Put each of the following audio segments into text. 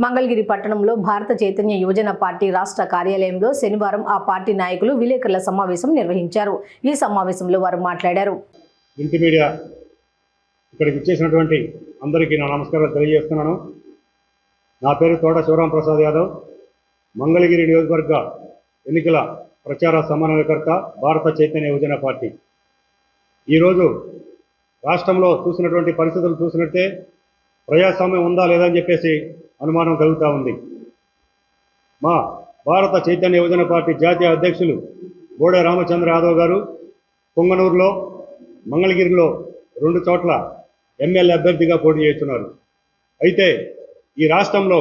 మంగళగిరి పట్టణంలో భారత చైతన్య యువజన పార్టీ రాష్ట్ర కార్యాలయంలో శనివారం ఆ పార్టీ నాయకులు విలేకరుల సమావేశం నిర్వహించారు. ఈ సమావేశంలో వారు మాట్లాడారు. ఇంటి మీడియా ఇక్కడికి వచ్చేసినటువంటి అందరికీ నా నమస్కారాలు తెలియజేస్తున్నాను. నా పేరు తోట శివరాం ప్రసాద్ యాదవ్, మంగళగిరి నియోజకవర్గ ఎన్నికల ప్రచార సమన్వయకర్త, భారత చైతన్య యువజన పార్టీ. ఈరోజు రాష్ట్రంలో చూసినటువంటి పరిస్థితులు చూసినట్టే ప్రజాస్వామ్యం ఉందా లేదా అని చెప్పేసి అనుమానం కలుగుతూ ఉంది. మా భారత చైతన్య యువజన పార్టీ జాతీయ అధ్యక్షులు బోడే రామచంద్ర యాదవ్ గారు పొంగనూరులో, మంగళగిరిలో 2 చోట్ల ఎమ్మెల్యే అభ్యర్థిగా పోటీ చేస్తున్నారు. అయితే ఈ రాష్ట్రంలో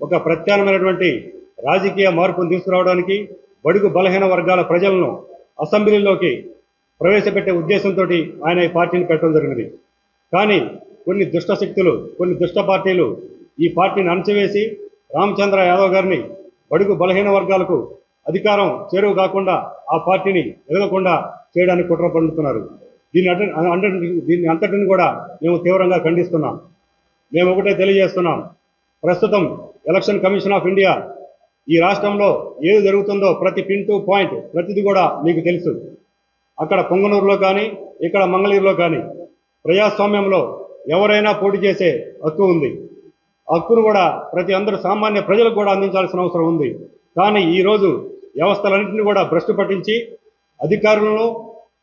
ఒక ప్రత్యామ్నాయమైనటువంటి రాజకీయ మార్పును తీసుకురావడానికి, బడుగు బలహీన వర్గాల ప్రజలను అసెంబ్లీలోకి ప్రవేశపెట్టే ఉద్దేశంతో ఆయన ఈ పార్టీని పెట్టడం జరిగింది. కానీ కొన్ని దుష్ట శక్తులు, కొన్ని దుష్ట పార్టీలు ఈ పార్టీని అణచివేసి రామచంద్ర యాదవ్ గారిని బడుగు బలహీన వర్గాలకు అధికారం చేరువ కాకుండా ఆ పార్టీని ఎదగకుండా చేయడానికి కుట్ర పన్నుతున్నారు. దీన్ని అంతటిని కూడా మేము తీవ్రంగా ఖండిస్తున్నాం. మేము ఒకటే తెలియజేస్తున్నాం, ప్రస్తుతం ఎలక్షన్ కమిషన్ ఆఫ్ ఇండియా ఈ రాష్ట్రంలో ఏది జరుగుతుందో ప్రతి పిన్ టు పాయింట్ ప్రతిది కూడా మీకు తెలుసు. అక్కడ పొంగనూరులో కానీ, ఇక్కడ మంగళగిరిలో కానీ ప్రజాస్వామ్యంలో ఎవరైనా పోటీ చేసే హక్కు ఉంది. హక్కును కూడా ప్రతి అందరూ సామాన్య ప్రజలకు కూడా అందించాల్సిన అవసరం ఉంది. కానీ ఈరోజు వ్యవస్థలన్నింటినీ కూడా భ్రష్టు పట్టించి అధికారులను,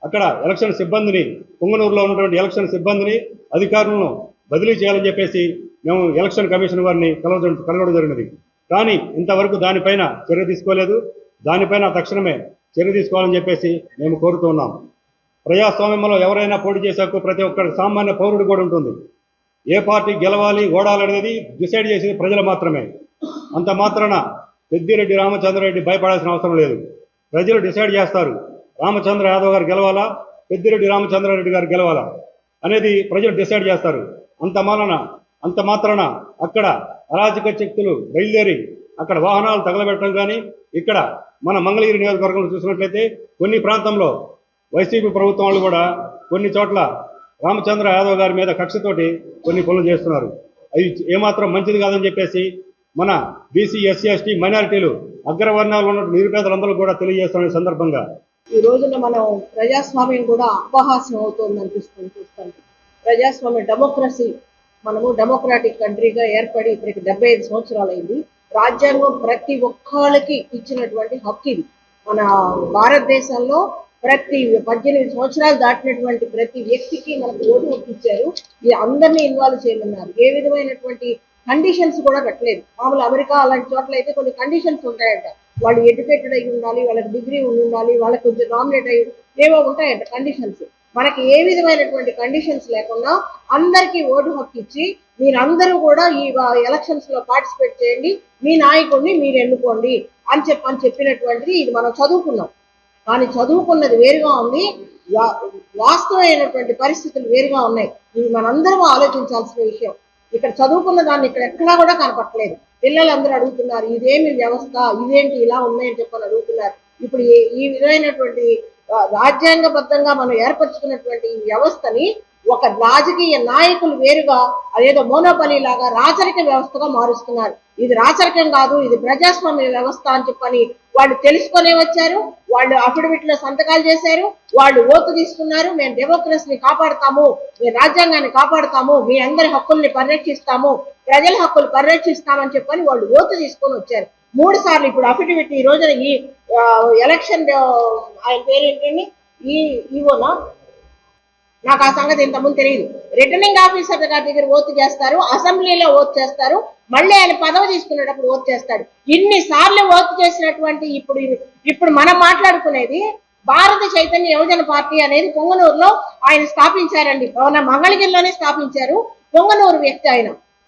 అక్కడ ఎలక్షన్ సిబ్బందిని, పొంగనూరులో ఉన్నటువంటి ఎలక్షన్ సిబ్బందిని, అధికారులను బదిలీ చేయాలని చెప్పేసి మేము ఎలక్షన్ కమిషన్ వారిని కలవడం జరిగినది. కానీ ఇంతవరకు దానిపైన చర్య తీసుకోలేదు. దానిపైన తక్షణమే చర్య తీసుకోవాలని చెప్పేసి మేము కోరుతున్నాం. ప్రజాస్వామ్యంలో ఎవరైనా పోటీ చేసే హక్కు ప్రతి ఒక్క సామాన్య పౌరుడు కూడా ఉంటుంది. ఏ పార్టీ గెలవాలి, ఓడాలనేది డిసైడ్ చేసేది ప్రజలు మాత్రమే. అంత మాత్రాన పెద్దిరెడ్డి రామచంద్రారెడ్డి భయపడాల్సిన అవసరం లేదు. ప్రజలు డిసైడ్ చేస్తారు, రామచంద్ర యాదవ్ గారు గెలవాలా, పెద్దిరెడ్డి రామచంద్రారెడ్డి గారు గెలవాలా అనేది ప్రజలు డిసైడ్ చేస్తారు. అంత మాత్రాన అక్కడ అరాజక శక్తులు బయలుదేరి అక్కడ వాహనాలు తగలబెట్టడం కానీ, ఇక్కడ మన మంగళగిరి నియోజకవర్గంలో చూసినట్లయితే కొన్ని ప్రాంతంలో వైసీపీ ప్రభుత్వం వాళ్ళు కూడా కొన్ని చోట్ల రామచంద్ర యాదవ్ గారి మీద కక్షతోటి కొన్ని పనులు చేస్తున్నారు. అవి ఏమాత్రం మంచిది కాదని చెప్పేసి మన బీసీ, ఎస్సీ, ఎస్టీ మైనారిటీలు, అగ్రవర్ణాలు ఉన్న నిరుపేదలందరూ కూడా తెలియజేస్తున్న సందర్భంగా ఈ రోజున మనం ప్రజాస్వామ్యం కూడా అపహాస్యం అవుతుంది అనిపిస్తుంది చూస్తాం. ప్రజాస్వామ్య డెమోక్రసీ, మనము డెమోక్రాటిక్ కంట్రీగా ఏర్పడి ఇప్పటికి 75 సంవత్సరాలు అయింది. రాజ్యాంగం ప్రతి ఒక్కళ్ళకి ఇచ్చినటువంటి హక్కు ఇది. మన భారతదేశంలో ప్రతి 18 సంవత్సరాలు దాటినటువంటి ప్రతి వ్యక్తికి మనకు ఓటు హక్కు ఇచ్చారు. ఇది అందరినీ ఇన్వాల్వ్ చేయమన్నారు. ఏ విధమైనటువంటి కండిషన్స్ కూడా పెట్టలేదు. మామూలు అమెరికా అలాంటి చోట్ల అయితే కొన్ని కండిషన్స్ ఉంటాయంట. వాళ్ళు ఎడ్యుకేటెడ్ అయి ఉండాలి, వాళ్ళకి డిగ్రీ ఉండాలి, వాళ్ళకి కొంచెం నామినేట్ అయ్యి ఏవో ఉంటాయంట కండిషన్స్. మనకి ఏ విధమైనటువంటి కండిషన్స్ లేకుండా అందరికీ ఓటు హక్కు ఇచ్చి మీరందరూ కూడా ఈ ఎలక్షన్స్ లో పార్టిసిపేట్ చేయండి, మీ నాయకుడిని మీరు ఎన్నుకోండి అని చెప్పినటువంటిది ఇది మనం చదువుకున్నాం. కానీ చదువుకున్నది వేరుగా ఉంది, వాస్తవమైనటువంటి పరిస్థితులు వేరుగా ఉన్నాయి. ఇవి మనందరం ఆలోచించాల్సిన విషయం. ఇక్కడ చదువుకున్న దాన్ని ఇక్కడ ఎక్కడా కూడా కనపట్టలేదు. పిల్లలందరూ అడుగుతున్నారు, ఇదేమి వ్యవస్థ, ఇదేంటి ఇలా ఉన్నాయని చెప్పని అడుగుతున్నారు. ఇప్పుడు ఈ విధమైనటువంటి రాజ్యాంగబద్ధంగా మనం ఏర్పరచుకున్నటువంటి ఈ వ్యవస్థని ఒక రాజకీయ నాయకులు వేరుగా అదేదో మోనోపలి లాగా రాచరిక వ్యవస్థగా మారుస్తున్నారు. ఇది రాచరికం కాదు, ఇది ప్రజాస్వామ్య వ్యవస్థ అని చెప్పని వాళ్ళు తెలుసుకునే వచ్చారు. వాళ్ళు అఫిడవిట్లో సంతకాలు చేశారు, వాళ్ళు ఓటు తీసుకున్నారు. మేము డెమోక్రసీని కాపాడుతాము, మేము రాజ్యాంగాన్ని కాపాడుతాము, మీ అందరి హక్కుల్ని పరిరక్షిస్తాము, ప్రజల హక్కులు పరిరక్షిస్తామని చెప్పని వాళ్ళు ఓటు తీసుకొని వచ్చారు 3 సార్లు. ఇప్పుడు అఫిడవిట్ ఈ రోజున ఈ ఎలక్షన్ ఆయన పేరేంటండి, ఈవోనా, నాకు ఆ సంగతి ఇంతకుముందు తెలియదు. రిటర్నింగ్ ఆఫీసర్ గారి దగ్గర ఓటు చేస్తారు, అసెంబ్లీలో ఓటు చేస్తారు, మళ్ళీ ఆయన పదవి తీసుకునేటప్పుడు ఓటు చేస్తాడు. ఇన్నిసార్లు ఓటు చేసినటువంటి ఇప్పుడు మనం మాట్లాడుకునేది భారత చైతన్య యువజన పార్టీ అనేది పొంగనూరులో ఆయన స్థాపించారండి. మంగళగిరిలోనే స్థాపించారు. పొంగనూరు వ్యక్తి ఆయన.